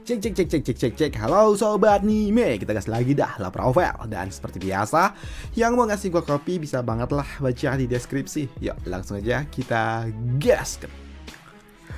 Cek cek cek cek cek cek cek. Halo sobat Nime, kita gas lagi dah lah profile. Dan seperti biasa, yang mau ngasih gua kopi bisa banget lah baca di deskripsi. Yuk langsung aja kita gas.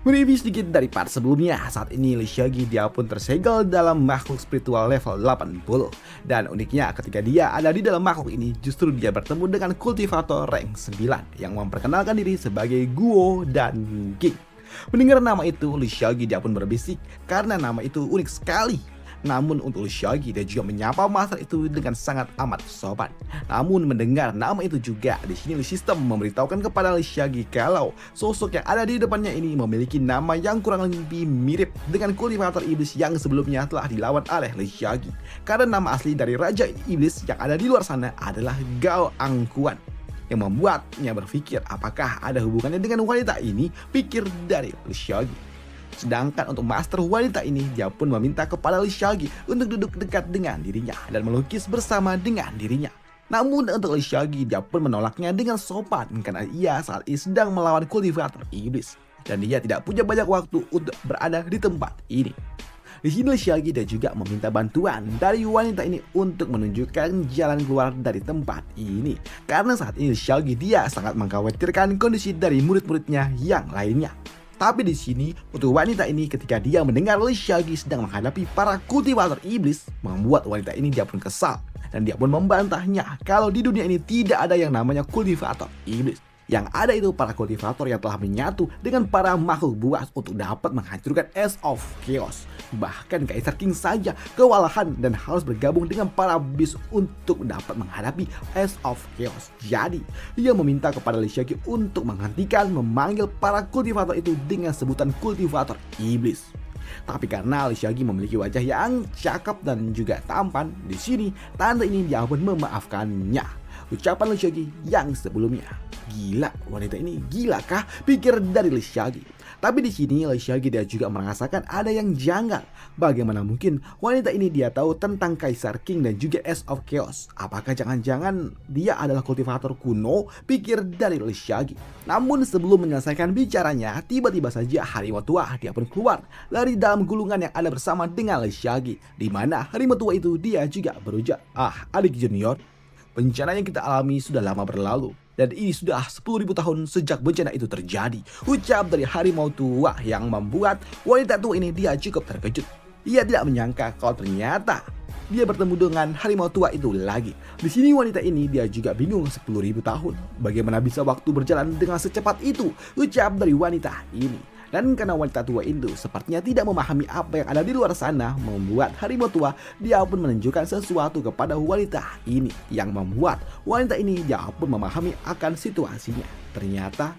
Mereview sedikit dari part sebelumnya. Saat ini Lee Seok-gi dia pun tersegel dalam makhluk spiritual level 80. Dan uniknya ketika dia ada di dalam makhluk ini, justru dia bertemu dengan kultivator rank 9 yang memperkenalkan diri sebagai Guo dan King. Mendengar nama itu, Lee Seok-gi dia pun berbisik karena nama itu unik sekali. Namun untuk Lee Seok-gi dia juga menyapa master itu dengan sangat amat sopan. Namun mendengar nama itu juga, di sini sistem memberitahukan kepada Lee Seok-gi kalau sosok yang ada di depannya ini memiliki nama yang kurang lebih mirip dengan kultivator iblis yang sebelumnya telah dilawan oleh Lee Seok-gi. Karena nama asli dari Raja Iblis yang ada di luar sana adalah Gao Angquan, yang membuatnya berpikir apakah ada hubungannya dengan wanita ini, pikir dari Lee Seok-gi. Sedangkan untuk master wanita ini, dia pun meminta kepada Lee Seok-gi untuk duduk dekat dengan dirinya dan melukis bersama dengan dirinya. Namun untuk Lee Seok-gi, dia pun menolaknya dengan sopan karena ia saat ini sedang melawan kultivator iblis dan dia tidak punya banyak waktu untuk berada di tempat ini. Di sini Lee Seok-gi dia juga meminta bantuan dari wanita ini untuk menunjukkan jalan keluar dari tempat ini. Karena saat ini Lee Seok-gi dia sangat mengkhawatirkan kondisi dari murid-muridnya yang lainnya. Tapi di sini untuk wanita ini ketika dia mendengar Lee Seok-gi sedang menghadapi para kultivator iblis, membuat wanita ini dia pun kesal dan dia pun membantahnya kalau di dunia ini tidak ada yang namanya kultivator iblis. Yang ada itu para kultivator yang telah menyatu dengan para makhluk buas untuk dapat menghancurkan Ace of Chaos. Bahkan Kaisar King saja kewalahan dan harus bergabung dengan para beast untuk dapat menghadapi Ace of Chaos. Jadi, dia meminta kepada Lee Seok-gi untuk menghentikan memanggil para kultivator itu dengan sebutan kultivator iblis. Tapi karena Lee Seok-gi memiliki wajah yang cakep dan juga tampan, di sini tante ini dia pun memaafkannya. Ucapan Lee Seok-gi yang sebelumnya, gila, wanita ini gila kah? Pikir dari Lee Seok-gi. Tapi di sini Lee Seok-gi dia juga merasakan ada yang janggal. Bagaimana mungkin wanita ini dia tahu tentang Kaisar King dan juga Ace of Chaos? Apakah jangan-jangan dia adalah kultivator kuno? Pikir dari Lee Seok-gi. Namun sebelum menyelesaikan bicaranya, tiba-tiba saja harimau tua dia pun keluar dari dalam gulungan yang ada bersama dengan Lee Seok-gi. Di mana harimau tua itu dia juga berujar, adik junior, bencana yang kita alami sudah lama berlalu. Dan ini sudah 10.000 tahun sejak bencana itu terjadi. Ucap dari harimau tua yang membuat wanita tua ini dia cukup terkejut. Ia tidak menyangka kalau ternyata dia bertemu dengan harimau tua itu lagi. Di sini wanita ini dia juga bingung 10.000 tahun. Bagaimana bisa waktu berjalan dengan secepat itu? Ucap dari wanita ini. Dan karena wanita tua itu sepertinya tidak memahami apa yang ada di luar sana, membuat harimau tua dia pun menunjukkan sesuatu kepada wanita ini yang membuat wanita ini dia pun memahami akan situasinya. Ternyata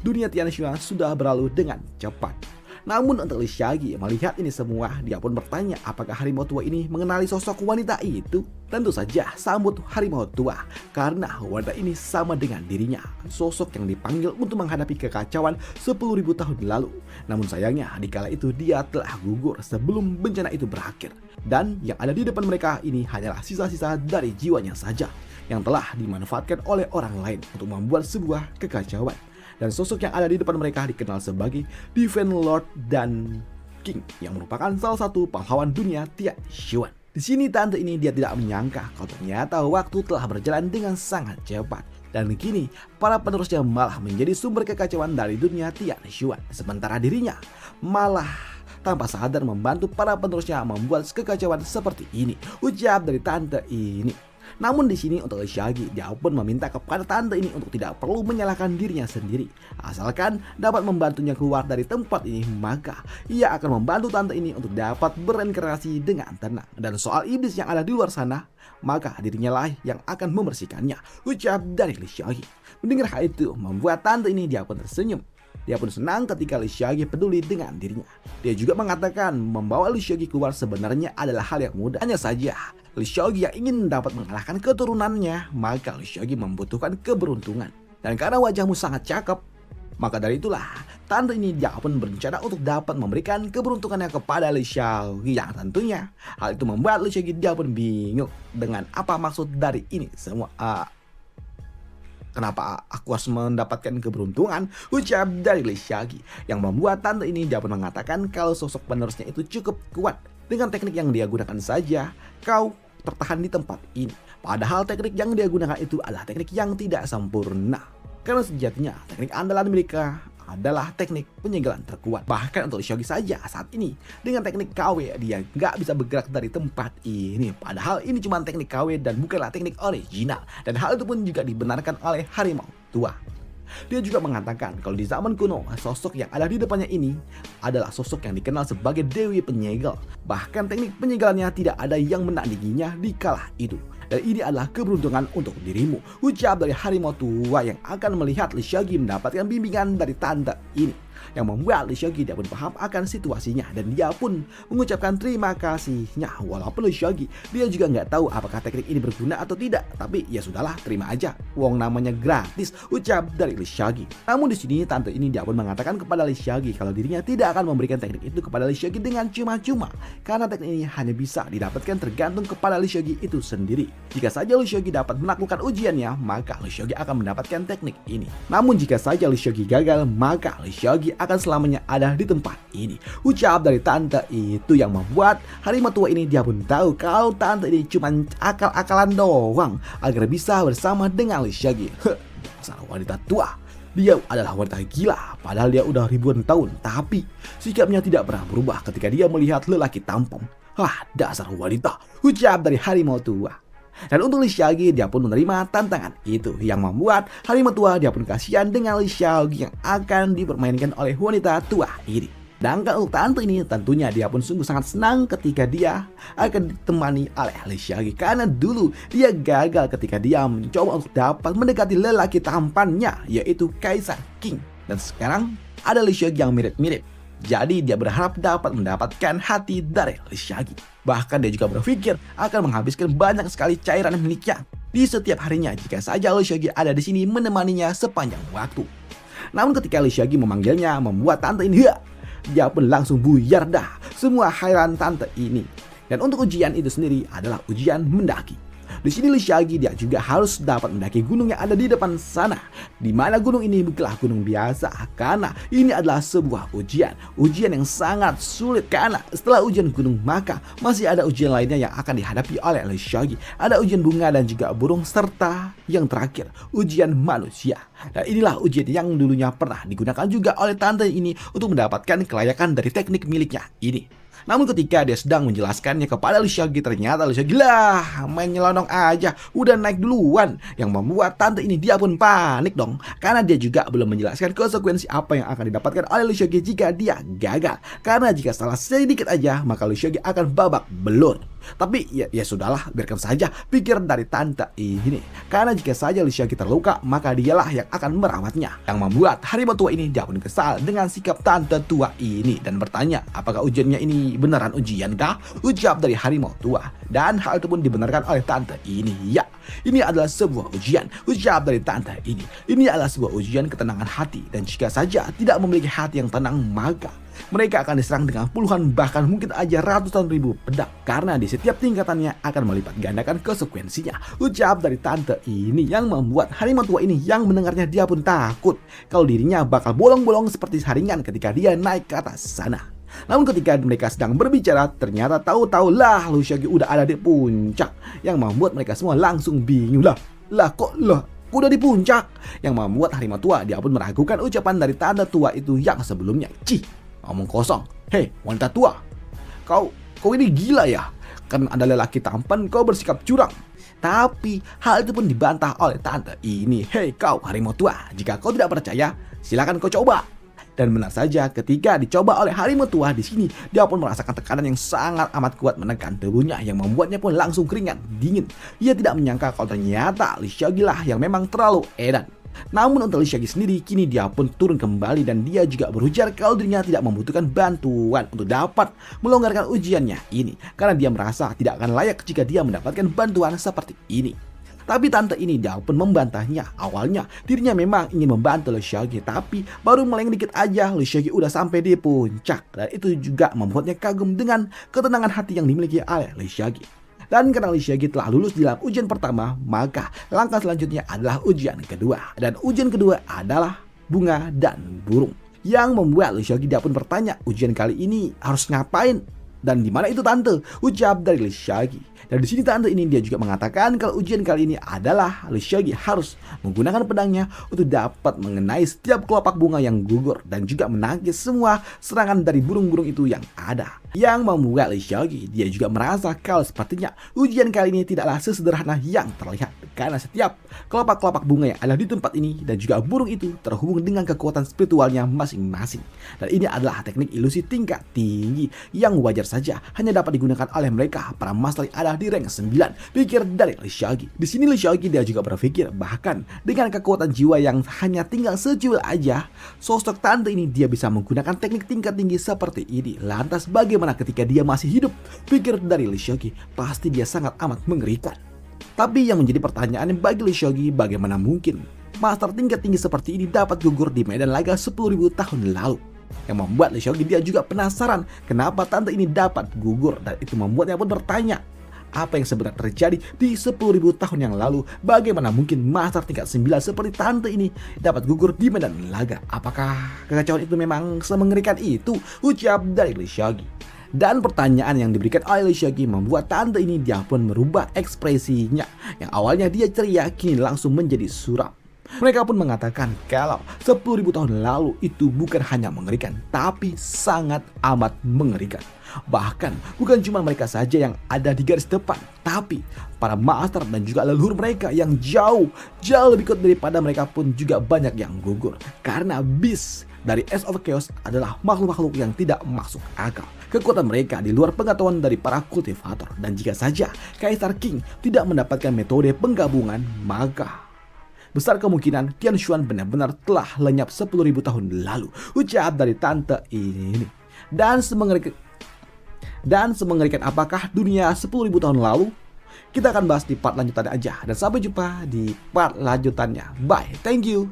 dunia Tianxuan sudah berlalu dengan cepat. Namun untuk Lee Seok-gi melihat ini semua, dia pun bertanya apakah harimau tua ini mengenali sosok wanita itu. Tentu saja sambut harimau tua, karena wanita ini sama dengan dirinya, sosok yang dipanggil untuk menghadapi kekacauan 10.000 tahun lalu. Namun sayangnya di kala itu dia telah gugur sebelum bencana itu berakhir. Dan yang ada di depan mereka ini hanyalah sisa-sisa dari jiwanya saja yang telah dimanfaatkan oleh orang lain untuk membuat sebuah kekacauan. Dan sosok yang ada di depan mereka dikenal sebagai Divine Lord dan King, yang merupakan salah satu pahlawan dunia Tianxuan. Di sini tante ini dia tidak menyangka kalau ternyata waktu telah berjalan dengan sangat cepat. Dan kini para penerusnya malah menjadi sumber kekacauan dari dunia Tianxuan. Sementara dirinya malah tanpa sadar membantu para penerusnya membuat kekacauan seperti ini. Ucap dari tante ini. Namun di sini untuk Lee Seok-gi dia pun meminta kepada tante ini untuk tidak perlu menyalahkan dirinya sendiri. Asalkan dapat membantunya keluar dari tempat ini, maka ia akan membantu tante ini untuk dapat bereinkarnasi dengan tenang. Dan soal iblis yang ada di luar sana, maka dirinya lah yang akan membersihkannya. Ucap dari Lee Seok-gi. Mendengar hal itu membuat tante ini dia pun tersenyum. Dia pun senang ketika Lee Seok-gi peduli dengan dirinya. Dia juga mengatakan membawa Lee Seok-gi keluar sebenarnya adalah hal yang mudah. Hanya saja Lee Seok-gi yang ingin dapat mengalahkan keturunannya, maka Lee Seok-gi membutuhkan keberuntungan. Dan karena wajahmu sangat cakep, maka dari itulah tante ini dia pun berencana untuk dapat memberikan keberuntungannya kepada Lee Seok-gi. Yang tentunya hal itu membuat Lee Seok-gi dia pun bingung dengan apa maksud dari ini semua. Kenapa aku harus mendapatkan keberuntungan? Ucap dari Lisyagi, yang membuat tante ini dapat mengatakan kalau sosok penerusnya itu cukup kuat. Dengan teknik yang dia gunakan saja, kau tertahan di tempat ini. Padahal teknik yang dia gunakan itu adalah teknik yang tidak sempurna. Karena sejatinya teknik andalan mereka adalah teknik penyegelan terkuat. Bahkan untuk Lisyagi saja saat ini dengan teknik KW dia nggak bisa bergerak dari tempat ini. Padahal ini cuma teknik KW dan bukanlah teknik original. Dan hal itu pun juga dibenarkan oleh harimau tua. Dia juga mengatakan kalau di zaman kuno sosok yang ada di depannya ini adalah sosok yang dikenal sebagai Dewi Penyegel. Bahkan teknik penyegelannya tidak ada yang menandinginya di kala itu. Dan ini adalah keberuntungan untuk dirimu, ucap dari harimau tua yang akan melihat Lisyagi mendapatkan bimbingan dari tante ini. Yang membuat Lisyagi dia pun paham akan situasinya dan dia pun mengucapkan terima kasihnya. Walaupun Lisyagi dia juga nggak tahu apakah teknik ini berguna atau tidak, tapi ya sudahlah, terima aja, wong namanya gratis, ucap dari Lisyagi. Namun di sini tante ini dia pun mengatakan kepada Lisyagi kalau dirinya tidak akan memberikan teknik itu kepada Lisyagi dengan cuma-cuma, karena teknik ini hanya bisa didapatkan tergantung kepada Lisyagi itu sendiri. Jika saja Lisyagi dapat menaklukkan ujiannya, maka Lisyagi akan mendapatkan teknik ini. Namun jika saja Lisyagi gagal, maka Lisyagi akan selamanya ada di tempat ini, ucap dari tante itu, yang membuat harimau tua ini dia pun tahu kalau tante ini cuma akal-akalan doang agar bisa bersama dengan Lisyagi. Dasar wanita tua, dia adalah wanita gila, padahal dia udah ribuan tahun, tapi sikapnya tidak pernah berubah ketika dia melihat lelaki tampan. Dasar wanita, ucap dari harimau tua. Dan untuk Lisyagi dia pun menerima tantangan itu, yang membuat harimau tua dia pun kasihan dengan Lisyagi yang akan dipermainkan oleh wanita tua ini. Dan kalau tante ini tentunya dia pun sungguh sangat senang ketika dia akan ditemani oleh Lisyagi, karena dulu dia gagal ketika dia mencoba untuk dapat mendekati lelaki tampannya yaitu Kaisar King. Dan sekarang ada Lisyagi yang mirip-mirip. Jadi dia berharap dapat mendapatkan hati dari Lisyagi. Bahkan dia juga berpikir akan menghabiskan banyak sekali cairan miliknya di setiap harinya jika saja Lisyagi ada di sini menemaninya sepanjang waktu. Namun ketika Lisyagi memanggilnya, membuat tante ini dia pun langsung buyar dah semua khairan tante ini. Dan untuk ujian itu sendiri adalah ujian mendaki. Di sini Lisyagi dia juga harus dapat mendaki gunung yang ada di depan sana, di mana gunung ini bukanlah gunung biasa, karena ini adalah sebuah ujian yang sangat sulit. Karena setelah ujian gunung maka masih ada ujian lainnya yang akan dihadapi oleh Lisyagi. Ada ujian bunga dan juga burung, serta yang terakhir ujian manusia. Dan inilah ujian yang dulunya pernah digunakan juga oleh tante ini untuk mendapatkan kelayakan dari teknik miliknya ini. Namun ketika dia sedang menjelaskannya kepada Lisyagi, ternyata Lisyagi lah main nyelonong aja, udah naik duluan, yang membuat tante ini dia pun panik dong, karena dia juga belum menjelaskan konsekuensi apa yang akan didapatkan oleh Lisyagi jika dia gagal. Karena jika salah sedikit aja maka Lisyagi akan babak belur. Tapi ya sudahlah, biarkan saja, pikir dari tante ini. Karena jika saja Lisyagi terluka maka dialah yang akan merawatnya, yang membuat harimau tua ini dia pun kesal dengan sikap tante tua ini dan bertanya apakah ujiannya ini beneran ujian kah? Ucap dari harimau tua. Dan hal itu pun dibenarkan oleh tante ini. Ya, ini adalah sebuah ujian, ucap dari tante ini. Ini adalah sebuah ujian ketenangan hati, dan jika saja tidak memiliki hati yang tenang maka mereka akan diserang dengan puluhan bahkan mungkin aja ratusan ribu pedang, karena di setiap tingkatannya akan melipat gandakan konsekuensinya, ucap dari tante ini, yang membuat harimau tua ini yang mendengarnya dia pun takut kalau dirinya bakal bolong-bolong seperti saringan ketika dia naik ke atas sana. Namun ketika mereka sedang berbicara, ternyata tahu-tahu lah Lisyagi udah ada di puncak, yang membuat mereka semua langsung bingung. Kok udah di puncak? Yang membuat harimau tua dia pun meragukan ucapan dari tante tua itu yang sebelumnya. Ngomong kosong. Hei wanita tua, kau ini gila ya? Kan ada lelaki tampan kau bersikap curang. Tapi hal itu pun dibantah oleh tante ini. Hei kau harimau tua, jika kau tidak percaya silakan kau coba. Dan benar saja, ketika dicoba oleh harimau tua di sini, dia pun merasakan tekanan yang sangat amat kuat menekan tubuhnya, yang membuatnya pun langsung keringat dingin. Ia tidak menyangka kalau ternyata Lisyagi lah yang memang terlalu edan. Namun untuk Lisyagi sendiri, kini dia pun turun kembali dan dia juga berujar kalau dirinya tidak membutuhkan bantuan untuk dapat melonggarkan ujiannya ini, karena dia merasa tidak akan layak jika dia mendapatkan bantuan seperti ini. Tapi tante ini dia pun membantahnya. Awalnya dirinya memang ingin membantu Lisyagi, tapi baru meleng dikit aja Lisyagi udah sampai di puncak. Dan itu juga membuatnya kagum dengan ketenangan hati yang dimiliki oleh Lisyagi. Dan karena Li Xiaoqi telah lulus di dalam ujian pertama, maka langkah selanjutnya adalah ujian kedua. Dan ujian kedua adalah bunga dan burung. Yang membuat Li Xiaoqi dia pun bertanya, ujian kali ini harus ngapain? Dan di mana itu tante? Ucap dari Li Xiaoqi. Dan di sini tante ini dia juga mengatakan kalau ujian kali ini adalah Li Xiaoqi harus menggunakan pedangnya untuk dapat mengenai setiap kelopak bunga yang gugur dan juga menangkis semua serangan dari burung-burung itu yang ada. Yang membuat Li Xiaoqi dia juga merasa kalau sepertinya ujian kali ini tidaklah sesederhana yang terlihat, karena setiap kelopak-kelopak bunga yang ada di tempat ini dan juga burung itu terhubung dengan kekuatan spiritualnya masing-masing. Dan ini adalah teknik ilusi tingkat tinggi yang wajar saja hanya dapat digunakan oleh mereka para master yang ada di rank 9, pikir dari Li Xiaoqi. Di sini Li Xiaoqi dia juga berpikir bahkan dengan kekuatan jiwa yang hanya tinggal secuil aja, sosok tante ini dia bisa menggunakan teknik tingkat tinggi seperti ini. Lantas bagaimana ketika dia masih hidup? Pikir dari Li Xiaoqi, pasti dia sangat amat mengerikan. Tapi yang menjadi pertanyaan bagi Li Xiaoqi, bagaimana mungkin master tingkat tinggi seperti ini dapat gugur di medan laga 10.000 tahun lalu? Yang membuat Li Xiaoqi dia juga penasaran kenapa tante ini dapat gugur, dan itu membuatnya pun bertanya apa yang sebenarnya terjadi di 10.000 tahun yang lalu. Bagaimana mungkin master tingkat 9 seperti tante ini dapat gugur di medan laga? Apakah kekacauan itu memang semengerikan itu? Ucap dari Li Xiaoqi. Dan pertanyaan yang diberikan oleh Li Xiaoqi membuat tante ini dia pun merubah ekspresinya. Yang awalnya dia ceria kini langsung menjadi suram. Mereka pun mengatakan kalau 10.000 tahun lalu itu bukan hanya mengerikan, tapi sangat amat mengerikan. Bahkan bukan cuma mereka saja yang ada di garis depan, tapi para master dan juga leluhur mereka yang jauh lebih kuat daripada mereka pun juga banyak yang gugur. Karena Beast dari Ace of Chaos adalah makhluk-makhluk yang tidak masuk akal. Kekuatan mereka di luar pengetahuan dari para kultivator. Dan jika saja Kaisar King tidak mendapatkan metode penggabungan, maka besar kemungkinan Tian Xuan benar-benar telah lenyap 10.000 tahun lalu. Ucap dari tante ini. Dan semengerikan apakah dunia 10.000 tahun lalu? Kita akan bahas di part lanjutannya aja. Dan sampai jumpa di part lanjutannya. Bye, thank you.